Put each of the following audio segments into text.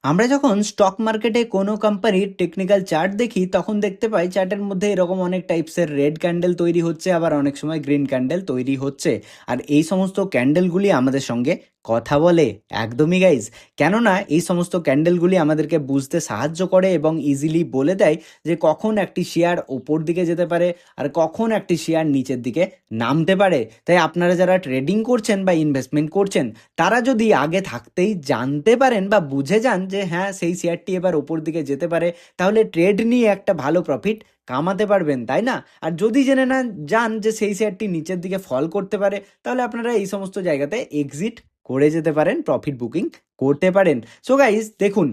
আমরা যখন স্টক মার্কেটে কোনো কোম্পানির টেকনিক্যাল চার্ট দেখি তখন দেখতে পাই চার্টের মধ্যে এরকম অনেক টাইপসের রেড ক্যান্ডেল তৈরি হচ্ছে, আবার অনেক সময় গ্রিন ক্যান্ডেল তৈরি হচ্ছে। আর এই সমস্ত ক্যান্ডেলগুলি আমাদের সঙ্গে কথা বলে একদমই গাইজ, কেননা এই সমস্ত ক্যান্ডেলগুলি আমাদেরকে বুঝতে সাহায্য করে এবং ইজিলি বলে দেয় যে কখন একটি শেয়ার ওপর দিকে যেতে পারে আর কখন একটি শেয়ার নিচের দিকে নামতে পারে। তাই আপনারা যারা ট্রেডিং করছেন বা ইনভেস্টমেন্ট করছেন তারা যদি আগে থাকতেই জানতে পারেন বা বুঝে যান যে হ্যাঁ সেই শেয়ারটি এবার ওপর দিকে যেতে পারে, তাহলে ট্রেড নিয়ে একটা ভালো প্রফিট কামাতে পারবেন, তাই না? আর যদি জেনে না যান যে সেই শেয়ারটি নিচের দিকে ফল করতে পারে, তাহলে আপনারা এই সমস্ত জায়গাতে এক্সিট করে যেতে পারেন, প্রফিট বুকিং করতে পারেন। সো গাইস দেখুন,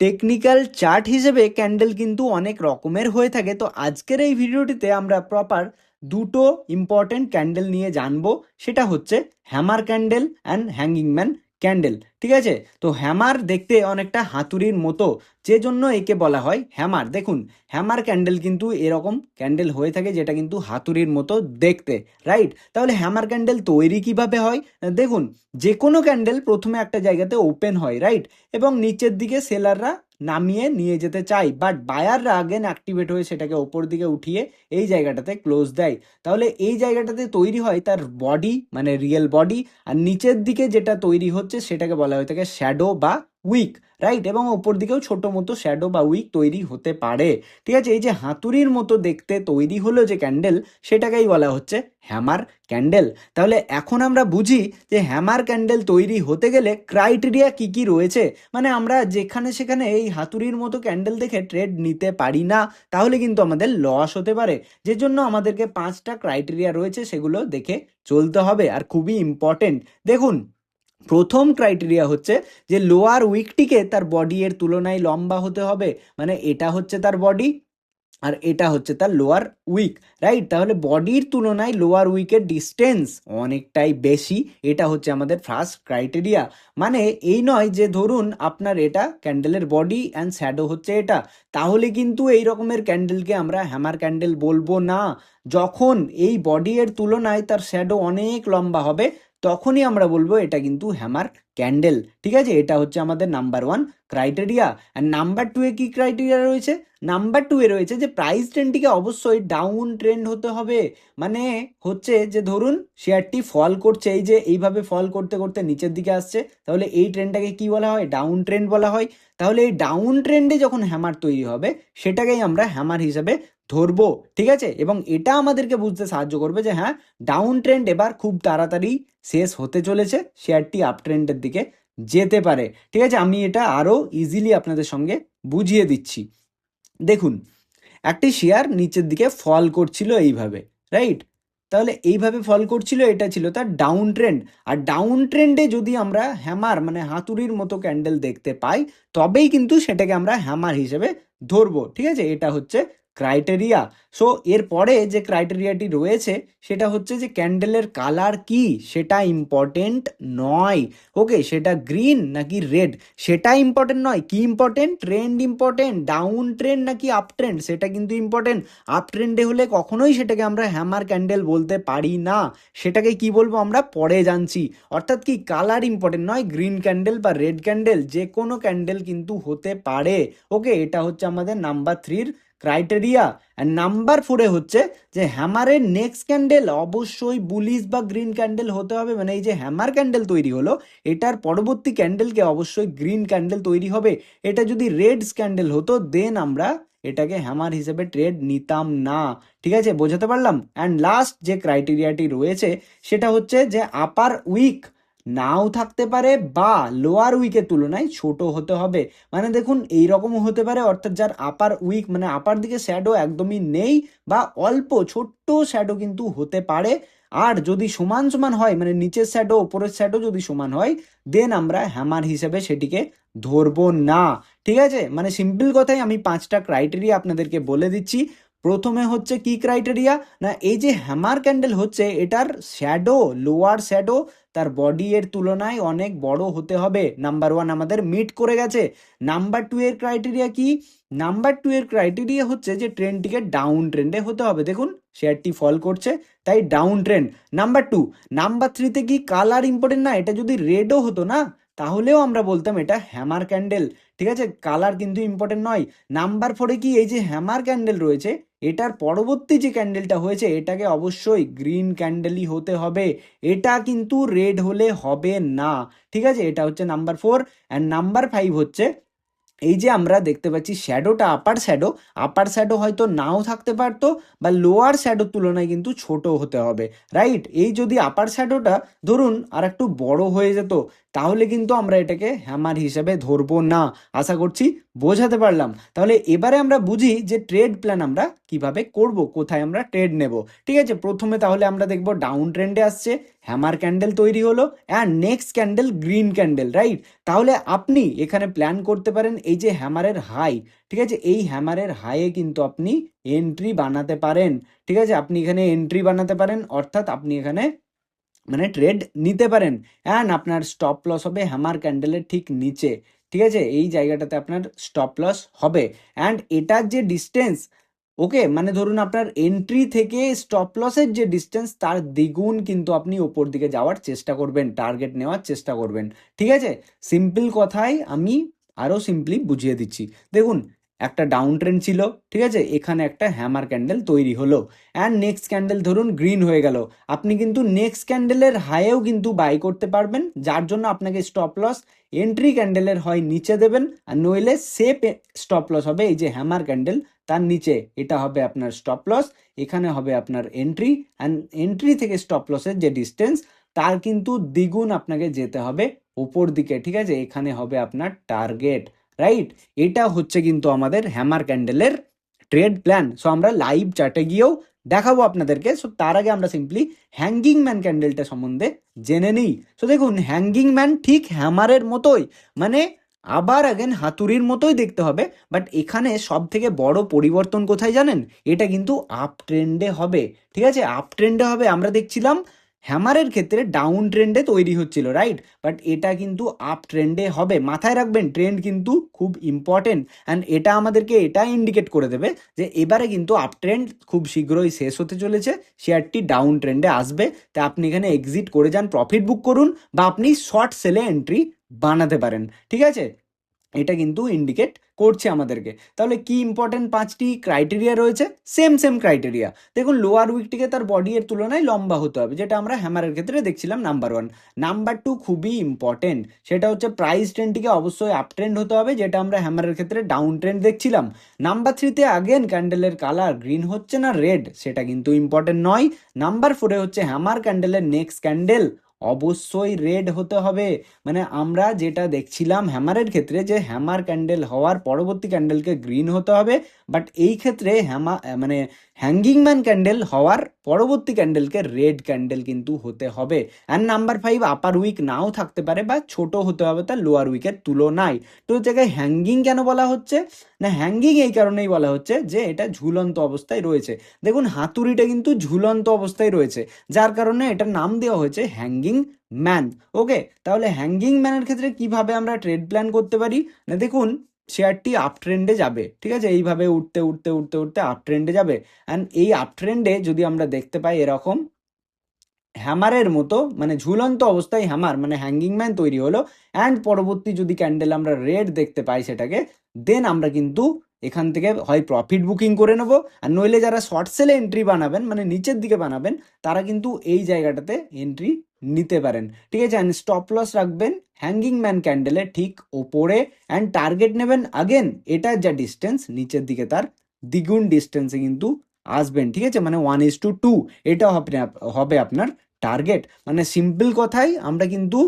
টেকনিক্যাল চার্ট হিসেবে ক্যান্ডেল কিন্তু অনেক রকমের হয়ে থাকে। তো আজকের এই ভিডিওটিতে আমরা প্রপার দুটো ইম্পর্টেন্ট ক্যান্ডেল নিয়ে জানবো, সেটা হচ্ছে hammer candle and hanging man candle. ঠিক আছে, তো হ্যামার দেখতে অনেকটা হাতুড়ির মতো, যে জন্য একে বলা হয় হ্যামার। দেখুন, হ্যামার ক্যান্ডেল কিন্তু এরকম ক্যান্ডেল হয়ে থাকে যেটা কিন্তু হাতুড়ির মতো দেখতে, রাইট? তাহলে হ্যামার ক্যান্ডেল তৈরি কিভাবে হয়? দেখুন, যে কোনো ক্যান্ডেল প্রথমে একটা জায়গাতে ওপেন হয়, রাইট, এবং নিচের দিকে সেলাররা নামিয়ে নিয়ে যেতে চায়, বাট বায়াররা আগেন অ্যাক্টিভেট হয়ে সেটাকে ওপর দিকে উঠিয়ে এই জায়গাটাতে ক্লোজ দেয়। তাহলে এই জায়গাটাতে তৈরি হয় তার বডি, মানে রিয়েল বডি, আর নিচের দিকে যেটা তৈরি হচ্ছে সেটাকে বলা হয়ে থাকে শ্যাডো বা উইক, রাইট? এবং ওপর দিকেও ছোট মতো শ্যাডো বা উইক তৈরি হতে পারে। ঠিক আছে, এই যে হাতুড়ির মতো দেখতে তৈরি হলো যে ক্যান্ডেল, সেটাকেই বলা হচ্ছে হ্যামার ক্যান্ডেল। তাহলে এখন আমরা বুঝি যে হ্যামার ক্যান্ডেল তৈরি হতে গেলে ক্রাইটেরিয়া কি কি রয়েছে। মানে আমরা যেখানে সেখানে এই হাতুড়ির মতো ক্যান্ডেল দেখে ট্রেড নিতে পারি না, তাহলে কিন্তু আমাদের লস হতে পারে। যে জন্য আমাদেরকে 5টা ক্রাইটেরিয়া রয়েছে, সেগুলো দেখে চলতে হবে আর খুবই ইম্পর্টেন্ট। দেখুন, প্রথম ক্রাইটেরিয়া হচ্ছে যে লোয়ার উইকটিকে তার বডি এর তুলনায় লম্বা হতে হবে। মানে এটা হচ্ছে তার বডি আর এটা হচ্ছে তার লোয়ার উইক, রাইট? তাহলে বডির তুলনায় লোয়ার উইকের ডিস্টেন্স অনেকটাই বেশি, এটা হচ্ছে আমাদের ফার্স্ট ক্রাইটেরিয়া। মানে এই নয় যে ধরুন আপনার এটা ক্যান্ডেলের বডি অ্যান্ড শ্যাডো হচ্ছে এটা, তাহলে কিন্তু এই রকমের ক্যান্ডেলকে আমরা হ্যামার ক্যান্ডেল বলবো না। যখন এই বডি এর তুলনায় তার শ্যাডো অনেক লম্বা হবে, তখনই আমরা বলবো এটা কিন্তু হ্যামার ক্যান্ডেল। ঠিক আছে, এটা হচ্ছে আমাদের নাম্বার 1 ক্রাইটেরিয়া। আর নাম্বার 2 কি ক্রাইটেরিয়া রয়েছে? নাম্বার 2 এ রয়েছে যে প্রাইস ট্রেন্ডটিকে অবশ্যই ডাউন ট্রেন্ড হতে হবে। মানে হচ্ছে যে ধরুন শেয়ারটি ফল করছে, এই যে এইভাবে ফল করতে করতে নিচের দিকে আসছে, তাহলে এই ট্রেন্ডটাকে কি বলা হয়? ডাউন ট্রেন্ড বলা হয়। তাহলে এই ডাউন ট্রেন্ডে যখন হ্যামার তৈরি হবে, সেটাকেই আমরা হ্যামার হিসাবে ধরবো। ঠিক আছে, এবং এটা আমাদেরকে বুঝতে সাহায্য করবে যে হ্যাঁ, ডাউন ট্রেন্ড এবার খুব তাড়াতাড়ি শেষ হতে চলেছে, শেয়ারটি আপ ট্রেন্ডের দিকে যেতে পারে। ঠিক আছে, আমি এটা আরও ইজিলি আপনাদের সঙ্গে বুঝিয়ে দিচ্ছি। দেখুন, একটি শেয়ার নিচের দিকে ফল করছিল এইভাবে, রাইট? তাহলে এইভাবে ফল করছিল, এটা ছিল তার ডাউন ট্রেন্ড। আর ডাউন ট্রেন্ডে যদি আমরা হ্যামার মানে হাতুড়ির মতো ক্যান্ডেল দেখতে পাই, তবেই কিন্তু সেটাকে আমরা হ্যামার হিসেবে ধরবো। ঠিক আছে, এটা হচ্ছে ক্রাইটেরিয়া। সো এরপরে যে ক্রাইটেরিয়াটি রয়েছে সেটা হচ্ছে যে ক্যান্ডেলের কালার কি, সেটা ইম্পর্টেন্ট নয়। ওকে, সেটা গ্রিন নাকি রেড সেটা ইম্পর্টেন্ট নয়। কি important? Trend important. Down trend নাকি আপ ট্রেন্ড সেটা কিন্তু ইম্পর্টেন্ট। আপ ট্রেন্ডে হলে কখনোই সেটাকে আমরা হ্যামার ক্যান্ডেল বলতে পারি না, সেটাকে কি বলবো আমরা পরে জানছি। অর্থাৎ কি, কালার ইম্পর্টেন্ট নয়, গ্রিন ক্যান্ডেল বা রেড ক্যান্ডেল যে কোনো ক্যান্ডেল কিন্তু হতে পারে। ওকে, এটা হচ্ছে আমাদের নাম্বার 3 ক্রাইটেরিয়া। আর নাম্বার 4 হচ্ছে যে হ্যামারের নেক্সট ক্যান্ডেল অবশ্যই বুলিশ বা গ্রিন ক্যান্ডেল হতে হবে। মানে এই যে হ্যামার ক্যান্ডেল তৈরি হলো, এটার পরবর্তী ক্যান্ডেলকে অবশ্যই গ্রিন ক্যান্ডেল তৈরি হবে। এটা যদি রেড ক্যান্ডেল হতো, দেন আমরা এটাকে হ্যামার হিসেবে ট্রেড নিতাম না। ঠিক আছে, বোঝাতে পারলাম? অ্যান্ড লাস্ট যে ক্রাইটেরিয়াটি রয়েছে সেটা হচ্ছে যে আপার উইক নাও থাকতে পারে বা লোয়ার উইকের তুলনায় ছোট হতে হবে। মানে দেখুন, এইরকমও হতে পারে, অর্থাৎ যার আপার উইক মানে আপার দিকে শ্যাডো একদমই নেই বা অল্প ছোট্ট শ্যাডো কিন্তু হতে পারে। আর যদি সমান সমান হয়, মানে নিচের শ্যাডো ওপরের শ্যাডো যদি সমান হয়, দেন আমরা হ্যামার হিসেবে সেটিকে ধরবো না। ঠিক আছে, মানে সিম্পল কথাই আমি 5টা ক্রাইটেরিয়া আপনাদেরকে বলে দিচ্ছি। প্রথমে হচ্ছে কি ক্রাইটেরিয়া না, এই যে হ্যামার ক্যান্ডেল হচ্ছে এটার শ্যাডো, লোয়ার শ্যাডো তার বডি এর তুলনায় অনেক বড় হতে হবে। নাম্বার 1 আমাদের মিট করে গেছে। নাম্বার 2 এর ক্রাইটেরিয়া কি? নাম্বার 2 এর ক্রাইটেরিয়া হচ্ছে যে ট্রেন্ডটিকে ডাউন ট্রেন্ডে হতে হবে। দেখুন, শেয়ারটি ফল করছে, তাই ডাউন ট্রেন্ড। নাম্বার 2। নাম্বার 3তে কি কালার ইম্পর্টেন্ট না? এটা যদি রেডও হতো না, তাহলেও আমরা বলতাম এটা হ্যামার ক্যান্ডেল। ঠিক আছে, কালার কিন্তু ইম্পর্টেন্ট নয়। নাম্বার 4-এ কি এই যে হ্যামার ক্যান্ডেল রয়েছে, এটার পরবর্তী যে ক্যান্ডেলটা হয়েছে এটাকে অবশ্যই গ্রিন ক্যান্ডেলই হতে হবে, এটা কিন্তু রেড হলে হবে না। ঠিক আছে, এটা হচ্ছে নাম্বার 4। অ্যান্ড নাম্বার 5 হচ্ছে এই যে আমরা দেখতে পাচ্ছি শ্যাডোটা, আপার শ্যাডো হয়তো নাও থাকতে পারতো বা লোয়ার শ্যাডোর তুলনায় কিন্তু ছোট হতে হবে, রাইট? এই যদি আপার শ্যাডোটা ধরুন আর একটু বড় হয়ে যেত, তাহলে কিন্তু আমরা এটাকে হ্যামার হিসেবে ধরবো না। আশা করছি বোঝাতে পারলাম। তাহলে এবারে আমরা বুঝি যে ট্রেড প্ল্যান আমরা কিভাবে করব, কোথায় আমরা ট্রেড নেব। ঠিক আছে, প্রথমে তাহলে আমরা দেখব ডাউন ট্রেন্ডে আসছে, হ্যামার ক্যান্ডেল তৈরি হলো, and next candle green candle, right? তাহলে আপনি এখানে প্ল্যান করতে পারেন এই যে হ্যামারের হাই, ঠিক আছে, এই হ্যামারের হাইয়ে কিন্তু আপনি এন্ট্রি বানাতে পারেন। ঠিক আছে, আপনি এখানে এন্ট্রি বানাতে পারেন, অর্থাৎ আপনি এখানে মানে ট্রেড নিতে পারেন। অ্যান্ড আপনার স্টপ লস হবে হ্যামার ক্যান্ডেলের ঠিক নিচে। ঠিক আছে, এই জায়গাটাতে আপনার স্টপ লস হবে। অ্যান্ড এটার যে ডিস্টেন্স, ওকে, মানে ধরুন আপনার এন্ট্রি থেকে স্টপ লসের যে ডিস্টেন্স তার দ্বিগুণ কিন্তু আপনি ওপর দিকে যাওয়ার চেষ্টা করবেন, টার্গেট নেওয়ার চেষ্টা করবেন। ঠিক আছে, সিম্পল কথায় আমি আরও সিম্পলি বুঝিয়ে দিচ্ছি। দেখুন, একটা ডাউন ট্রেন্ড ছিল, ঠিক আছে, এখানে একটা হ্যামার ক্যান্ডেল তৈরি হলো, অ্যান্ড নেক্সট ক্যান্ডেল ধরুন গ্রিন হয়ে গেল। আপনি কিন্তু নেক্সট ক্যান্ডেলের হাইয়েও কিন্তু বাই করতে পারবেন, যার জন্য আপনাকে স্টপ লস এন্ট্রি ক্যান্ডেলের হয় নিচে দেবেন, আর নইলে সেফ স্টপ লস হবে এই যে হ্যামার ক্যান্ডেল তার নিচে, এটা হবে আপনার স্টপ লস, এখানে হবে আপনার এন্ট্রি, অ্যান্ড এন্ট্রি থেকে স্টপ লসের যে ডিস্টেন্স তার কিন্তু দ্বিগুণ আপনাকে যেতে হবে ওপর দিকে। ঠিক আছে, এখানে হবে আপনার টার্গেট, রাইট? এটা হচ্ছে কিন্তু আমাদের হ্যামার ক্যান্ডেলের ট্রেড প্ল্যান। সো আমরা লাইভ চার্টে গিয়েও দেখাবো আপনাদেরকে। সো তার আগে আমরা সিম্পলি হ্যাঙ্গিং ম্যান ক্যান্ডেলটা সম্বন্ধে জেনে নিই। সো দেখুন, হ্যাঙ্গিং ম্যান ঠিক হ্যামারের মতোই, মানে আবার আগেন হাতুড়ির মতোই দেখতে হবে, বাট এখানে সব থেকে বড় পরিবর্তন কোথায় জানেন? এটা কিন্তু আপ ট্রেন্ডে হবে। ঠিক আছে, আপ ট্রেন্ডে হবে। আমরা দেখছিলাম হ্যামারের ক্ষেত্রে ডাউন ট্রেন্ডে তৈরি হচ্ছিল, রাইট? বাট এটা কিন্তু আপ ট্রেন্ডে হবে। মাথায় রাখবেন, ট্রেন্ড কিন্তু খুব ইম্পর্টেন্ট, অ্যান্ড এটা আমাদেরকে এটা ইন্ডিকেট করে দেবে যে এবারে কিন্তু আপ ট্রেন্ড খুব শীঘ্রই শেষ হতে চলেছে, শেয়ারটি ডাউন ট্রেন্ডে আসবে। তা আপনি এখানে এক্সিট করে যান, প্রফিট বুক করুন, বা আপনি শর্ট সেলে এন্ট্রি বানাতে পারেন। ঠিক আছে, এটা কিন্তু ইন্ডিকেট করছে আমাদেরকে। তাহলে কি ইম্পর্টেন্ট 5টি ক্রাইটেরিয়া রয়েছে? Same criteria. দেখুন, লোয়ার উইকটিকে তার বডি এর তুলনায় লম্বা হতে হবে, যেটা আমরা হ্যামারের ক্ষেত্রে দেখছিলাম নাম্বার 1। নাম্বার 2 খুবই ইম্পর্টেন্ট, সেটা হচ্ছে প্রাইস ট্রেন্ডটিকে অবশ্যই আপ ট্রেন্ড হতে হবে, যেটা আমরা হ্যামারের ক্ষেত্রে ডাউন ট্রেন্ড দেখছিলাম। নাম্বার 3তে আগেন ক্যান্ডেলের কালার গ্রিন হচ্ছে না রেড, সেটা কিন্তু ইম্পর্টেন্ট নয়। নাম্বার 4-এ হচ্ছে হ্যামার ক্যান্ডেলের নেক্সট ক্যান্ডেল অবশ্যই রেড হতে হবে। মানে আমরা যেটা দেখছিলাম হ্যামারের ক্ষেত্রে, যে হ্যামার ক্যান্ডেল হওয়ার পরবর্তী ক্যান্ডেলকে গ্রিন হতে হবে, বাট এই ক্ষেত্রে মানে হ্যাঙ্গিং ম্যান ক্যান্ডেল হওয়ার পরবর্তী ক্যান্ডেলকে রেড ক্যান্ডেল কিন্তু হতে হবে। অ্যান্ড নাম্বার 5, আপার উইক নাও থাকতে পারে বা ছোট হতে হবে তার লোয়ার উইকের তুলনায়। তো জায়গায় হ্যাঙ্গিং কেন বলা হচ্ছে না? হ্যাঙ্গিং এই কারণেই বলা হচ্ছে যে এটা ঝুলন্ত অবস্থায় রয়েছে। দেখুন, হাতুড়িটা কিন্তু ঝুলন্ত অবস্থায় রয়েছে, যার কারণে এটার নাম দেওয়া হয়েছে হ্যাঙ্গিং ম্যান। ওকে, তাহলে হ্যাঙ্গিং ম্যানের ক্ষেত্রে কিভাবে আমরা ট্রেড প্ল্যান করতে পারি? না দেখুন, শেয়ারটি আপ ট্রেন্ডে যাবে, ঠিক আছে, এইভাবে উঠতে উঠতে উঠতে উঠতে আপ ট্রেন্ডে যাবে। অ্যান্ড এই আপ ট্রেন্ডে যদি আমরা দেখতে পাই এরকম হ্যামারের মতো, মানে ঝুলন্ত অবস্থায় হ্যামার মানে হ্যাঙ্গিং ম্যান তৈরি হলো, অ্যান্ড পরবর্তী যদি ক্যান্ডেল আমরা রেড দেখতে পাই সেটাকে, দেন আমরা কিন্তু এখান থেকে হয় প্রফিট বুকিং করে নেবো, আর নইলে যারা শর্ট সেলে এন্ট্রি বানাবেন, মানে নিচের দিকে বানাবেন, তারা কিন্তু এই জায়গাটাতে এন্ট্রি নিতে পারেন। ঠিক আছে, অ্যান্ড স্টপ লস রাখবেন হ্যাঙ্গিং ম্যান ক্যান্ডেলের ঠিক ওপরে, অ্যান্ড টার্গেট নেবেন আগেন এটার যা ডিস্টেন্স নিচের দিকে তার দ্বিগুণ ডিস্টেন্সে কিন্তু আসবেন। ঠিক আছে, মানে 1:2 এটা হবে আপনার টার্গেট। মানে সিম্পল কথাই আমরা কিন্তু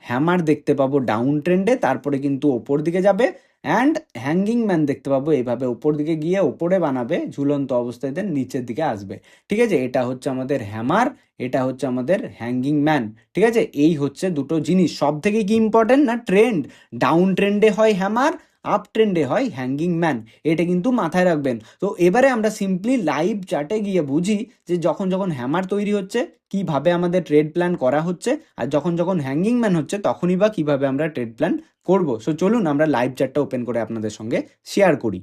হ্যামার দেখতে পাবো ডাউন ট্রেন্ডে, তারপরে কিন্তু ওপর দিকে যাবে, অ্যান্ড হ্যাঙ্গিং ম্যান দেখতে পাবো এইভাবে ওপর দিকে গিয়ে ওপরে বানাবে ঝুলন্ত অবস্থায়, দেন নিচের দিকে আসবে। ঠিক আছে, এটা হচ্ছে আমাদের হ্যামার, এটা হচ্ছে আমাদের হ্যাঙ্গিং ম্যান। ঠিক আছে, এই হচ্ছে দুটো জিনিস। সব থেকে কি ইম্পর্টেন্ট না ট্রেন্ড, ডাউন ট্রেন্ডে হয় হ্যামার, আপ ট্রেন্ডে হয় হ্যাঙ্গিং ম্যান, এটা কিন্তু মাথায় রাখবেন। তো এবারে আমরা সিম্পলি লাইভ চার্টে গিয়ে বুঝি যে যখন যখন হ্যামার তৈরি হচ্ছে কিভাবে আমাদের ট্রেড প্ল্যান করা হচ্ছে, আর যখন যখন হ্যাঙ্গিং ম্যান হচ্ছে তখনই বা কিভাবে আমরা ট্রেড প্ল্যান করব। সো চলুন আমরা লাইভ চার্টটা ওপেন করে আপনাদের সঙ্গে শেয়ার করি।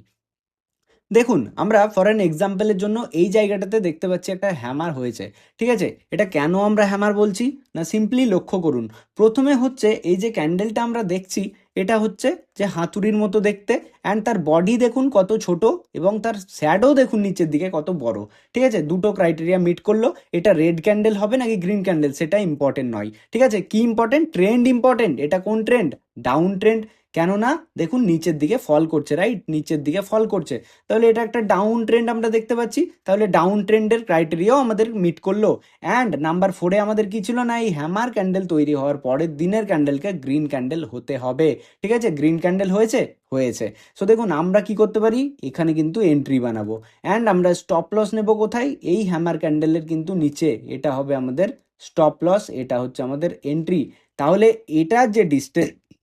দেখুন আমরা ফর অ্যান এক্সাম্পলের জন্য এই জায়গাটাতে দেখতে পাচ্ছি একটা হ্যামার হয়েছে, ঠিক আছে? এটা কেন আমরা হ্যামার বলছি না, সিম্পলি লক্ষ্য করুন। প্রথমে হচ্ছে এই যে ক্যান্ডেলটা আমরা দেখছি, এটা হচ্ছে যে হাতুড়ির মতো দেখতে, অ্যান্ড তার বডি দেখুন কত ছোট এবং তার শ্যাডো দেখুন নিচের দিকে কত বড়, ঠিক আছে? দুটো ক্রাইটেরিয়া মিট করলো। এটা রেড ক্যান্ডেল হবে নাকি গ্রিন ক্যান্ডেল সেটা ইম্পর্টেন্ট নয়, ঠিক আছে? কি ইম্পর্টেন্ট? Trend important. এটা কোন ট্রেন্ড? Down trend. কেননা দেখুন নিচের দিকে ফল করছে, রাইট? নিচের দিকে ফল করছে, তাহলে এটা একটা ডাউন ট্রেন্ড আমরা দেখতে পাচ্ছি। তাহলে ডাউন ট্রেন্ডের ক্রাইটেরিয়াও আমাদের মিট করলো। অ্যান্ড নাম্বার 4-এ আমাদের কি ছিল না, এই হ্যামার ক্যান্ডেল তৈরি হওয়ার পরের দিনের ক্যান্ডেলকে গ্রিন ক্যান্ডেল হতে হবে, ঠিক আছে? গ্রিন ক্যান্ডেল হয়েছে, হয়েছে। সো দেখুন আমরা কি করতে পারি, এখানে কিন্তু এন্ট্রি বানাবো, অ্যান্ড আমরা স্টপ লস নেব কোথায়? এই হ্যামার ক্যান্ডেলের কিন্তু নিচে, এটা হবে আমাদের স্টপ লস, এটা হচ্ছে আমাদের এন্ট্রি। তাহলে এটার যে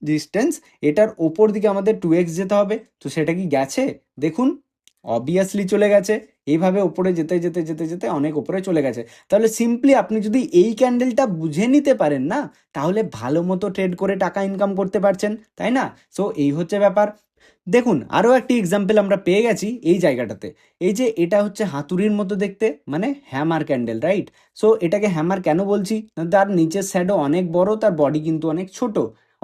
ডিস্টেন্স এটার ওপর দিকে আমাদের 2x যেতে হবে। তো সেটা কি গেছে? দেখুন অবভিয়াসলি চলে গেছে। এইভাবে ওপরে যেতে যেতে যেতে যেতে অনেক ওপরে চলে গেছে। তাহলে সিম্পলি আপনি যদি এই ক্যান্ডেলটা বুঝে নিতে পারেন না, তাহলে ভালো মতো ট্রেড করে টাকা ইনকাম করতে পারছেন, তাই না? সো এই হচ্ছে ব্যাপার। দেখুন আরও একটি এক্সাম্পল আমরা পেয়ে গেছি এই জায়গাটাতে। এই যে এটা হচ্ছে হাতুড়ির মতো দেখতে, মানে হ্যামার ক্যান্ডেল, রাইট? সো এটাকে হ্যামার কেন বলছি না, তার নিচের শ্যাডো অনেক বড়, তার বডি কিন্তু অনেক ছোট,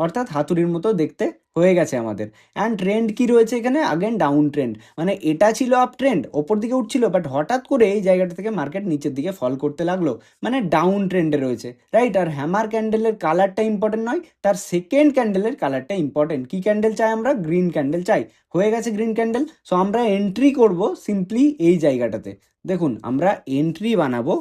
অর্থাৎ হাতুড়ির মতো দেখতে হয়ে গেছে আমাদের। অ্যান্ড ট্রেন্ড কি রয়েছে এখানে? Again down trend. মানে এটা ছিল আপ ট্রেন্ড, ওপর দিকে উঠছিল, বাট হঠাৎ করে এই জায়গাটা থেকে মার্কেট নিচের দিকে ফল করতে লাগলো, মানে ডাউন ট্রেন্ডে রয়েছে, রাইট? আর হ্যামার ক্যান্ডেলের কালারটা ইম্পর্টেন্ট নয়, তার সেকেন্ড ক্যান্ডেলের কালারটা ইম্পর্টেন্ট। কি ক্যান্ডেল চাই আমরা? গ্রিন ক্যান্ডেল চাই। হয়ে গেছে গ্রিন ক্যান্ডেল। সো আমরা এন্ট্রি করব সিম্পলি এই জায়গাটাতে। দেখুন আমরা এন্ট্রি বানাবো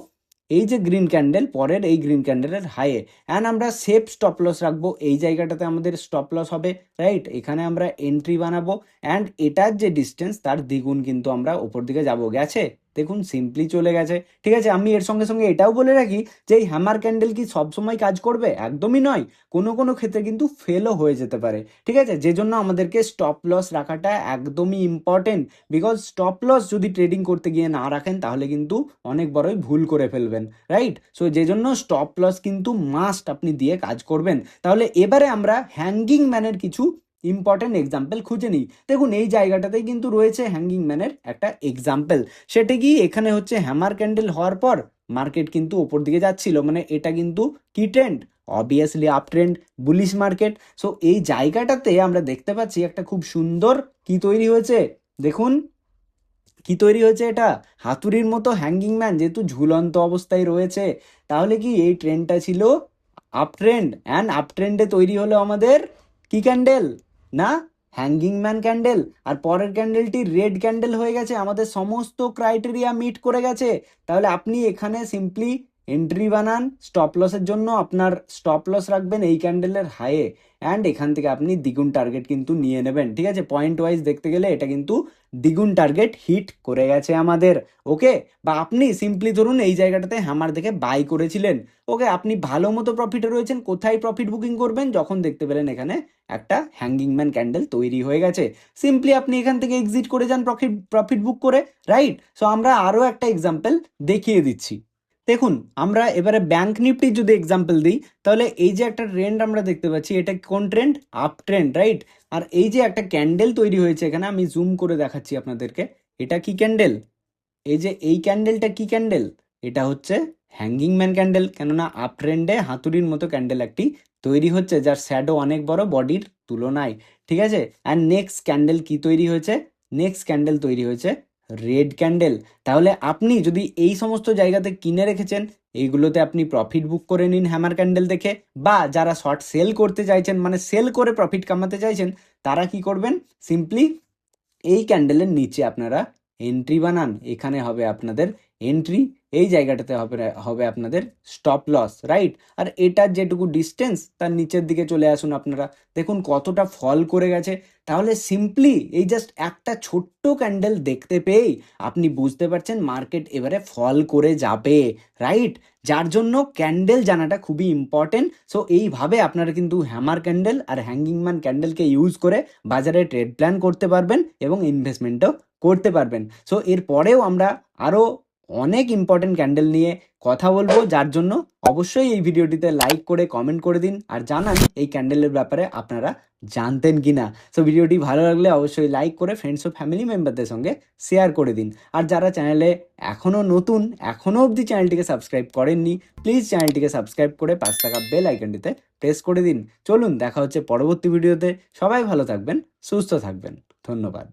এই যে গ্রিন ক্যান্ডেল, পরের এই গ্রিন ক্যান্ডেলের হাইয়ে, অ্যান্ড আমরা সেফ স্টপ লস রাখবো এই জায়গাটাতে, আমাদের স্টপ লস হবে, রাইট? এখানে আমরা এন্ট্রি বানাবো, অ্যান্ড এটার যে ডিস্টেন্স তার দ্বিগুণ কিন্তু আমরা ওপর দিকে যাব। গেছে? দেখুন সিম্পলি চলে গেছে, ঠিক আছে? আমি এর সঙ্গে সঙ্গে এটাও বলে রাখি যে এই হ্যামার ক্যান্ডেল কি সবসময় কাজ করবে? একদমই নয়। কোনো কোনো ক্ষেত্রে কিন্তু ফেলও হয়ে যেতে পারে, ঠিক আছে? যে জন্য আমাদেরকে স্টপ লস রাখাটা একদমই ইম্পর্টেন্ট। বিকজ স্টপ লস যদি ট্রেডিং করতে গিয়ে না রাখেন তাহলে কিন্তু অনেক বড়ই ভুল করে ফেলবেন, রাইট? সো যে জন্য স্টপ লস কিন্তু মাস্ট আপনি দিয়ে কাজ করবেন। তাহলে এবারে আমরা হ্যাঙ্গিং ম্যানের কিছু ইম্পর্টেন্ট এক্সাম্পল খুঁজে নিই। দেখুন এই জায়গাটাতেই কিন্তু রয়েছে হ্যাঙ্গিং ম্যানের একটা এক্সাম্পল। সেটা কি? এখানে হচ্ছে হ্যামার ক্যান্ডেল হওয়ার পর মার্কেট কিন্তু ওপর দিকে যাচ্ছিল, মানে এটা কিন্তু কি trend? Obviously up trend, bullish market. So এই জায়গাটাতে আমরা দেখতে পাচ্ছি একটা খুব সুন্দর কি তৈরি হয়েছে। দেখুন কি তৈরি হয়েছে, এটা হাতুড়ির মতো হ্যাঙ্গিং ম্যান, যেহেতু ঝুলন্ত অবস্থায় রয়েছে। তাহলে কি এই ট্রেন্ডটা ছিল আপ ট্রেন্ড, অ্যান্ড আপ ট্রেন্ডে তৈরি হলো আমাদের কি ক্যান্ডেল? না, হ্যাঙ্গিং ম্যান ক্যান্ডেল। আর পরের ক্যান্ডেলটি রেড ক্যান্ডেল হয়ে গেছে, আমাদের সমস্ত ক্রাইটেরিয়া মিট করে গেছে। তাহলে আপনি এখানে সিম্পলি এন্ট্রি বানান। স্টপ লসের জন্য আপনার স্টপ লস রাখবেন এই ক্যান্ডেলের হাইয়ে, অ্যান্ড এখান থেকে আপনি দ্বিগুণ টার্গেট কিন্তু নিয়ে নেবেন, ঠিক আছে? পয়েন্ট ওয়াইজ দেখতে গেলে এটা কিন্তু দ্বিগুণ টার্গেট হিট করে গেছে আমাদের, ওকে? বা আপনি সিম্পলি ধরুন এই জায়গাটাতে হ্যামার দেখে বাই করেছিলেন, ওকে? আপনি ভালো মতো প্রফিটে রয়েছেন। কোথায় প্রফিট বুকিং করবেন? যখন দেখতে পেলেন এখানে একটা হ্যাঙ্গিং ম্যান ক্যান্ডেল তৈরি হয়ে গেছে, সিম্পলি আপনি এখান থেকে এক্সিট করে যান প্রফিট বুক করে, রাইট? সো আমরা আরও একটা এক্সাম্পল দেখিয়ে দিচ্ছি। দেখুন আমরা এবারে ব্যাংক নিফটির যদি এক্সাম্পল দিই, তাহলে এই যে একটা ট্রেন্ড আমরা দেখতে পাচ্ছি, এটা কোন ট্রেন্ড? Up trend, right? আর এই যে একটা ক্যান্ডেল তৈরি হয়েছে এখানে, আমি জুম করে দেখাচ্ছি আপনাদেরকে, এটা কি ক্যান্ডেল? এই যে এই ক্যান্ডেলটা কি ক্যান্ডেল? এটা হচ্ছে হ্যাঙ্গিং ম্যান ক্যান্ডেল। কেননা আপ ট্রেন্ডে হাতুড়ির মতো ক্যান্ডেল একটি তৈরি হচ্ছে, যার শ্যাডো অনেক বড় বডির তুলনায়, ঠিক আছে? অ্যান্ড নেক্সট ক্যান্ডেল কি তৈরি হয়েছে? নেক্সট ক্যান্ডেল তৈরি হয়েছে রেড ক্যান্ডেল। তাহলে আপনি যদি এই সমস্ত জায়গাতে কিনে রেখেছেন, এইগুলোতে আপনি প্রফিট বুক করে নিন হ্যামার ক্যান্ডেল দেখে। বা যারা শর্ট সেল করতে চাইছেন, মানে সেল করে প্রফিট কামাতে চাইছেন, তারা কি করবেন? সিম্পলি এই ক্যান্ডেলের নিচে আপনারা এন্ট্রি বানান। এখানে হবে আপনাদের এন্ট্রি, এই জায়গাটাতে হবে হবে আপনাদের স্টপ লস, রাইট? আর এটার যেটুকু ডিস্টেন্স তার নিচের দিকে চলে আসুন আপনারা। দেখুন কতটা ফল করে গেছে। তাহলে সিম্পলি এই জাস্ট একটা ছোট্ট ক্যান্ডেল দেখতে পেয়েই আপনি বুঝতে পারছেন মার্কেট এবারে ফল করে যাবে, রাইট? যার জন্য ক্যান্ডেল জানাটা খুবই ইম্পর্টেন্ট। সো এইভাবে আপনারা কিন্তু হ্যামার ক্যান্ডেল আর হ্যাঙ্গিং ম্যান ক্যান্ডেলকে ইউজ করে বাজারে ট্রেড প্ল্যান করতে পারবেন এবং ইনভেস্টমেন্টও করতে পারবেন। সো এরপরেও আমরা আরও অনেক ইম্পর্টেন্ট ক্যান্ডেল নিয়ে কথা বলবো, যার জন্য অবশ্যই এই ভিডিওটিতে লাইক করে কমেন্ট করে দিন আর জানান এই ক্যান্ডেলের ব্যাপারে আপনারা জানতেন কি না। সো ভিডিওটি ভালো লাগলে অবশ্যই লাইক করে ফ্রেন্ডস ও ফ্যামিলি মেম্বারদের সঙ্গে শেয়ার করে দিন। আর যারা চ্যানেলে এখনও নতুন, এখনও অবধি চ্যানেলটিকে সাবস্ক্রাইব করেননি, প্লিজ চ্যানেলটিকে সাবস্ক্রাইব করে পাশে থাকা বেল আইকনটিতে প্রেস করে দিন। চলুন দেখা হচ্ছে পরবর্তী ভিডিওতে। সবাই ভালো থাকবেন, সুস্থ থাকবেন। ধন্যবাদ।